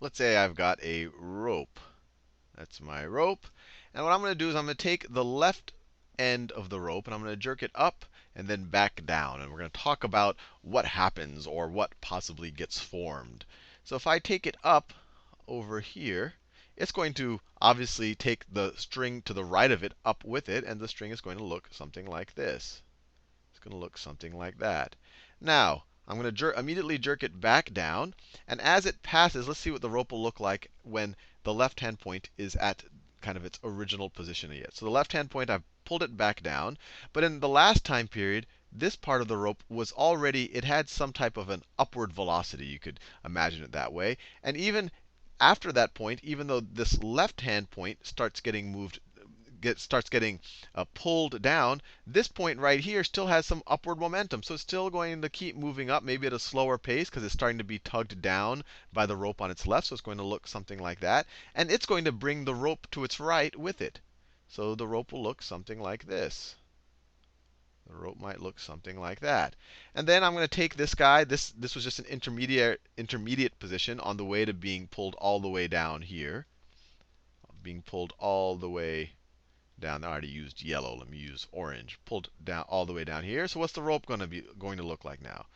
let's say I've got a rope. That's my rope. And what I'm going to do is I'm going to take the left end of the rope and I'm going to jerk it up and then back down. And we're going to talk about what happens or what possibly gets formed. So if I take it up over here, it's going to obviously take the string to the right of it up with it, and the string is going to look something like this. It's going to look something like that. Now, I'm going to immediately jerk it back down. And as it passes, let's see what the rope will look like when the left-hand point is at kind of its original position yet. So the left-hand point, I've pulled it back down. But in the last time period, this part of the rope was already, it had some type of an upward velocity. You could imagine it that way. And even after that point, even though this left-hand point starts getting pulled down, this point right here still has some upward momentum. So it's still going to keep moving up, maybe at a slower pace, because it's starting to be tugged down by the rope on its left. So it's going to look something like that. And it's going to bring the rope to its right with it. So the rope will look something like this. The rope might look something like that. And then I'm going to take this guy. This was just an intermediate position on the way to being pulled all the way down here. Being pulled all the way down. I already used yellow. Let me use orange. Pulled down all the way down here. So what's the rope going to look like now?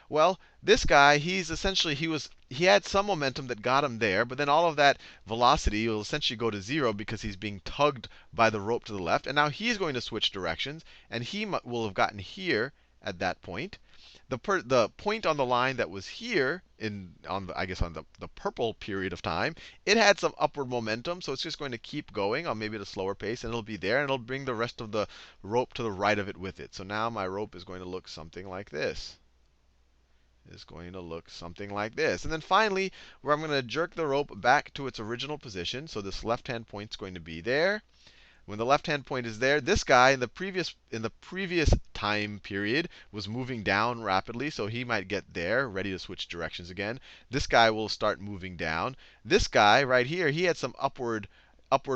Well, this guy, he had some momentum that got him there, but then all of that velocity will essentially go to 0 because he's being tugged by the rope to the left. And now he's going to switch directions, and he will have gotten here at that point. The point on the line that was here I guess on the purple period of time, it had some upward momentum, so it's just going to keep going on maybe at a slower pace, and it'll be there, and it'll bring the rest of the rope to the right of it with it. So now my rope is going to look something like this. Is going to look something like this. And then finally, where I'm going to jerk the rope back to its original position. So this left-hand point is going to be there. When the left-hand point is there, this guy in the previous time period was moving down rapidly, so he might get there, ready to switch directions again. This guy will start moving down. This guy right here, he had some upward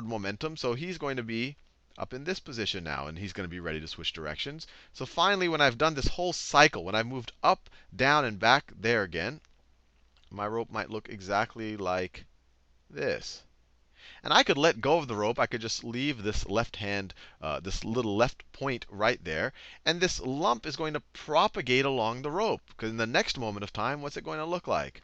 momentum, so he's going to be up in this position now, and he's going to be ready to switch directions. So finally, when I've done this whole cycle, when I've moved up, down, and back there again, my rope might look exactly like this. And I could let go of the rope. I could just leave this left hand, this little left point right there. And this lump is going to propagate along the rope. Because in the next moment of time, what's it going to look like?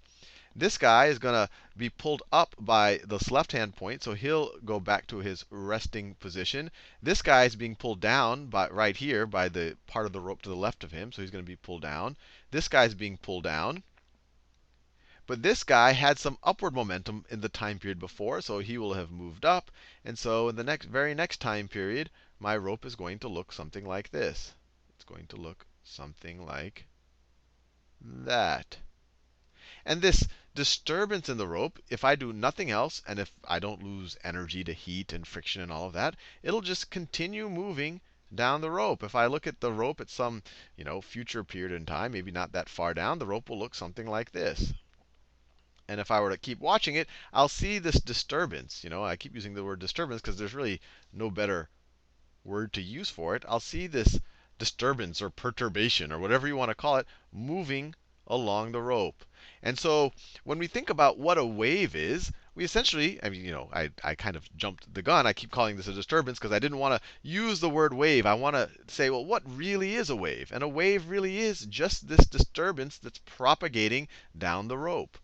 This guy is going to be pulled up by this left-hand point, so he'll go back to his resting position. This guy is being pulled down right here by the part of the rope to the left of him, so he's going to be pulled down. This guy is being pulled down. But this guy had some upward momentum in the time period before, so he will have moved up. And so in the very next time period, my rope is going to look something like this. It's going to look something like that. And this disturbance in the rope, if I do nothing else, and if I don't lose energy to heat and friction and all of that, it'll just continue moving down the rope. If I look at the rope at some future period in time, maybe not that far down, the rope will look something like this. And if I were to keep watching it, I'll see this disturbance. I keep using the word disturbance because there's really no better word to use for it. I'll see this disturbance or perturbation or whatever you want to call it moving along the rope. And so when we think about what a wave is, we essentially, I kind of jumped the gun. I keep calling this a disturbance because I didn't want to use the word wave. I want to say, well, what really is a wave? And a wave really is just this disturbance that's propagating down the rope.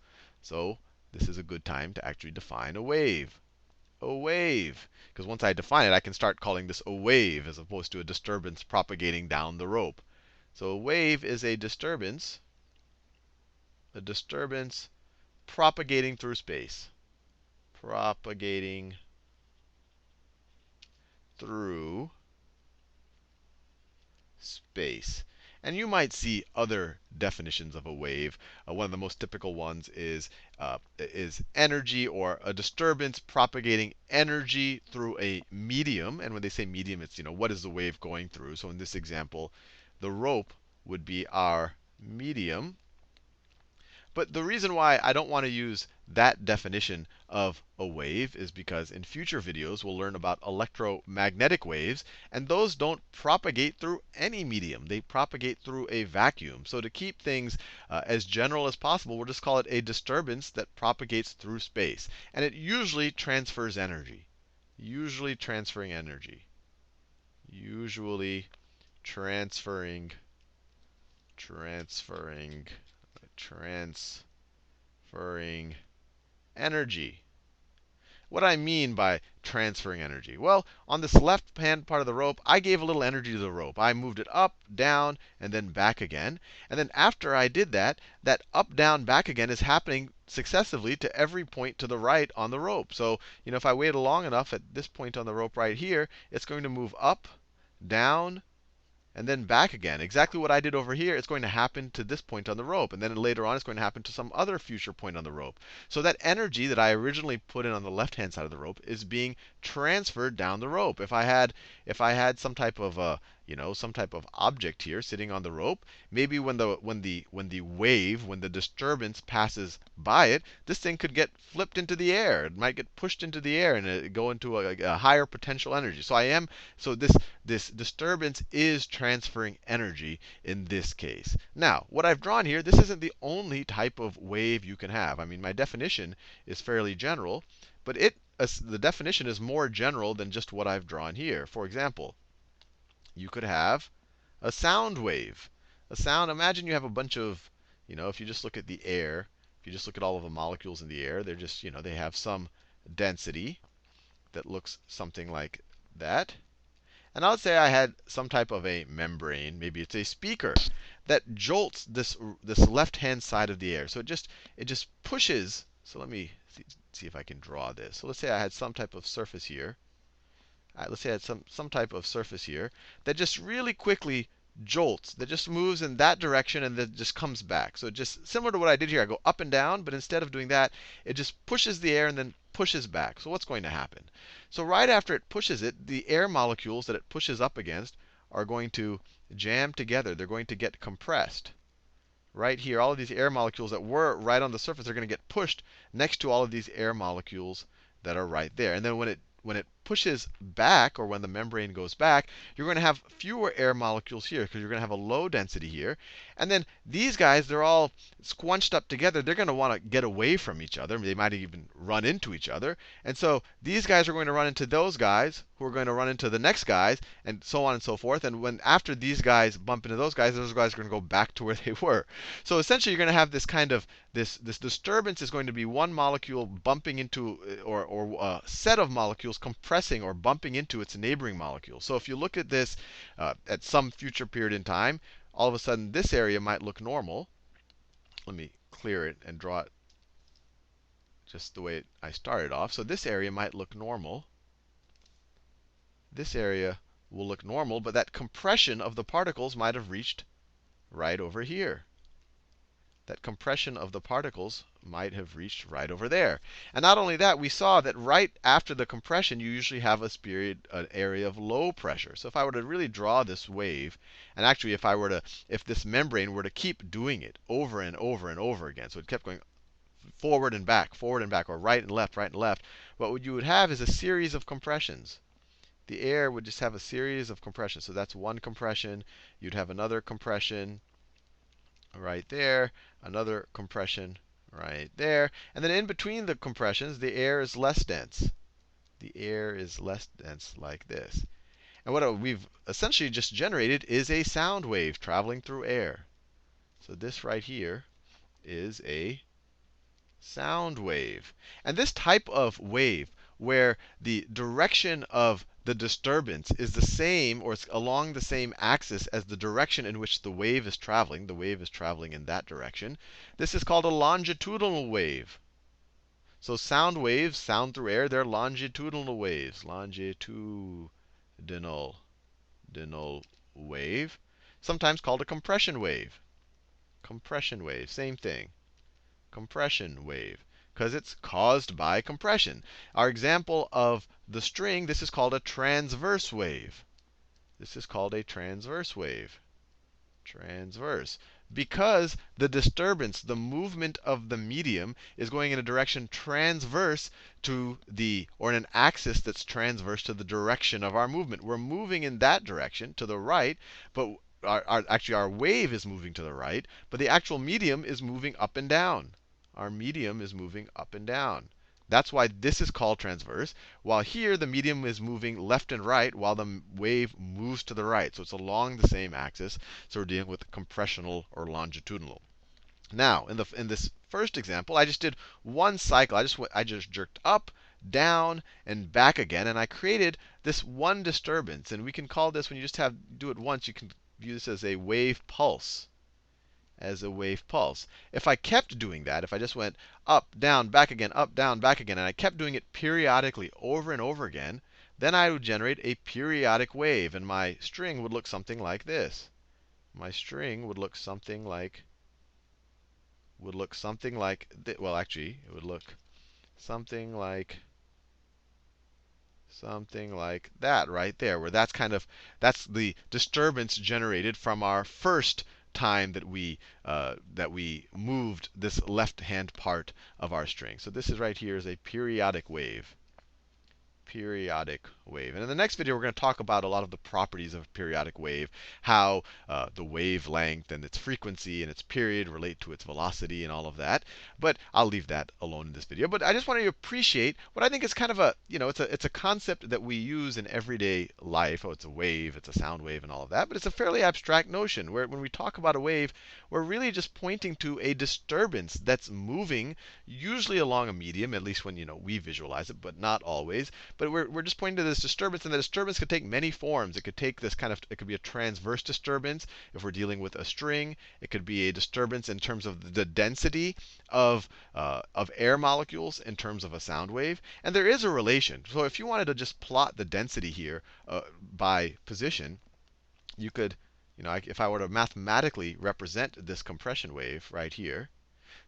So this is a good time to actually define a wave. A wave. Because once I define it, I can start calling this a wave as opposed to a disturbance propagating down the rope. So a wave is a disturbance propagating through space. Propagating through space. And you might see other definitions of a wave. One of the most typical ones is energy, or a disturbance propagating energy through a medium. And when they say medium, it's what is the wave going through? So in this example, the rope would be our medium. But the reason why I don't want to use that definition of a wave is because in future videos we'll learn about electromagnetic waves, and those don't propagate through any medium. They propagate through a vacuum. So to keep things as general as possible, we'll just call it a disturbance that propagates through space. And it usually transfers energy. Usually transferring energy. Usually transferring, transferring, transferring energy. What do I mean by transferring energy? Well, on this left-hand part of the rope, I gave a little energy to the rope. I moved it up, down, and then back again. And then after I did that, that up, down, back again is happening successively to every point to the right on the rope. So, if I waited long enough at this point on the rope right here, it's going to move up, down, and then back again. Exactly what I did over here is going to happen to this point on the rope. And then later on, it's going to happen to some other future point on the rope. So that energy that I originally put in on the left-hand side of the rope is being transferred down the rope. If I had some type of some type of object here sitting on the rope, maybe when the wave, when the disturbance passes by it, this thing could get flipped into the air. It might get pushed into the air and go into a higher potential energy. So this disturbance is transferring energy in this case. Now, what I've drawn here, this isn't the only type of wave you can have. I mean, my definition is fairly general, but the definition is more general than just what I've drawn here. For example, you could have a sound wave. Imagine you have a bunch of, if you just look at the air, if you just look at all of the molecules in the air, they're just, they have some density that looks something like that. And I would say I had some type of a membrane, maybe it's a speaker, that jolts this left-hand side of the air. So it just pushes. So let me see if I can draw this. So let's say I had some type of surface here. Let's say I had some type of surface here that just really quickly jolts, that just moves in that direction and then just comes back. So just similar to what I did here, I go up and down, but instead of doing that, it just pushes the air and then pushes back. So what's going to happen? So right after it pushes it, the air molecules that it pushes up against are going to jam together. They're going to get compressed. Right here, all of these air molecules that were right on the surface are going to get pushed next to all of these air molecules that are right there. And then when it pushes back, or when the membrane goes back, you're going to have fewer air molecules here because you're going to have a low density here. And then these guys, they're all squunched up together. They're going to want to get away from each other. They might even run into each other. And so these guys are going to run into those guys, who are going to run into the next guys, and so on and so forth. And after these guys bump into those guys are going to go back to where they were. So essentially, you're going to have this kind of this disturbance is going to be one molecule bumping into, or a set of molecules compressing or bumping into its neighboring molecule. So if you look at this at some future period in time, all of a sudden this area might look normal. Let me clear it and draw it just the way I started off. So this area might look normal. This area will look normal, but that compression of the particles might have reached right over here. That compression of the particles might have reached right over there. And not only that, we saw that right after the compression, you usually have an area of low pressure. So if I were to really draw this wave, and actually if this membrane were to keep doing it over and over and over again, so it kept going forward and back, or right and left, what you would have is a series of compressions. The air would just have a series of compressions. So that's one compression. You'd have another compression right there, another compression right there. And then in between the compressions, the air is less dense. The air is less dense like this. And what we've essentially just generated is a sound wave traveling through air. So this right here is a sound wave. And this type of wave, where the direction of the disturbance is the same, or it's along the same axis as the direction in which the wave is traveling in that direction, this is called a longitudinal wave. So sound waves, sound through air, they're longitudinal waves. Longitudinal wave. Sometimes called a compression wave. Compression wave, same thing. Compression wave, because it's caused by compression. Our example of the string, this is called a transverse wave. This is called a transverse wave. Transverse. Because the disturbance, the movement of the medium, is going in a direction transverse to or in an axis that's transverse to the direction of our movement. We're moving in that direction to the right, but actually our wave is moving to the right, but the actual medium is moving up and down. Our medium is moving up and down. That's why this is called transverse. While here, the medium is moving left and right while the wave moves to the right. So it's along the same axis. So we're dealing with compressional or longitudinal. Now, in this first example, I just did one cycle. I just jerked up, down, and back again, and I created this one disturbance. And we can call this, when you just do it once, you can view this as a wave pulse. If I kept doing that, if I just went up, down, back again, and I kept doing it periodically over and over again, then I would generate a periodic wave, and my string would look something like this. My string would look something like well, actually, it would look something like that right there, where that's the disturbance generated from our first time that we moved this left-hand part of our string. So this is right here is a periodic wave. Periodic wave. And in the next video, we're going to talk about a lot of the properties of a periodic wave, how the wavelength and its frequency and its period relate to its velocity and all of that. But I'll leave that alone in this video. But I just want you to appreciate what I think is kind of it's a concept that we use in everyday life. Oh, it's a wave, it's a sound wave and all of that. But it's a fairly abstract notion where when we talk about a wave, we're really just pointing to a disturbance that's moving, usually along a medium, at least when we visualize it, but not always. But we're just pointing to this disturbance, and the disturbance could take many forms. It could take it could be a transverse disturbance if we're dealing with a string. It could be a disturbance in terms of the density of air molecules in terms of a sound wave. And there is a relation. So if you wanted to just plot the density here by position, you could, if I were to mathematically represent this compression wave right here.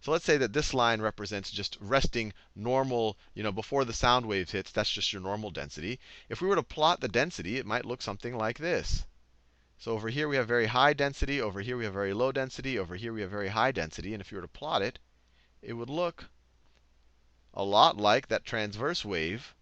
So let's say that this line represents just resting normal, before the sound wave hits, that's just your normal density. If we were to plot the density, it might look something like this. So over here we have very high density, over here we have very low density, over here we have very high density. And if you were to plot it, it would look a lot like that transverse wave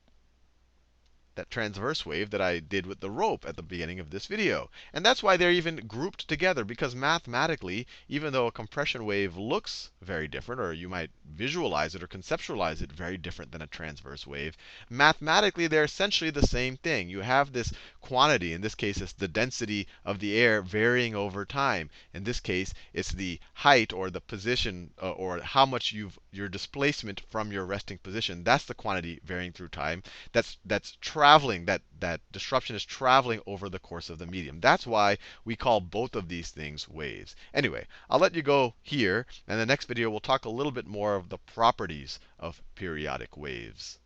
that I did with the rope at the beginning of this video. And that's why they're even grouped together, because mathematically, even though a compression wave looks very different, or you might visualize it or conceptualize it very different than a transverse wave, mathematically they're essentially the same thing. You have this quantity, in this case it's the density of the air varying over time. In this case, it's the height or the position or how much your displacement from your resting position. That's the quantity varying through time. That's traveling, that disruption is traveling over the course of the medium. That's why we call both of these things waves. Anyway, I'll let you go here. And in the next video, we'll talk a little bit more of the properties of periodic waves.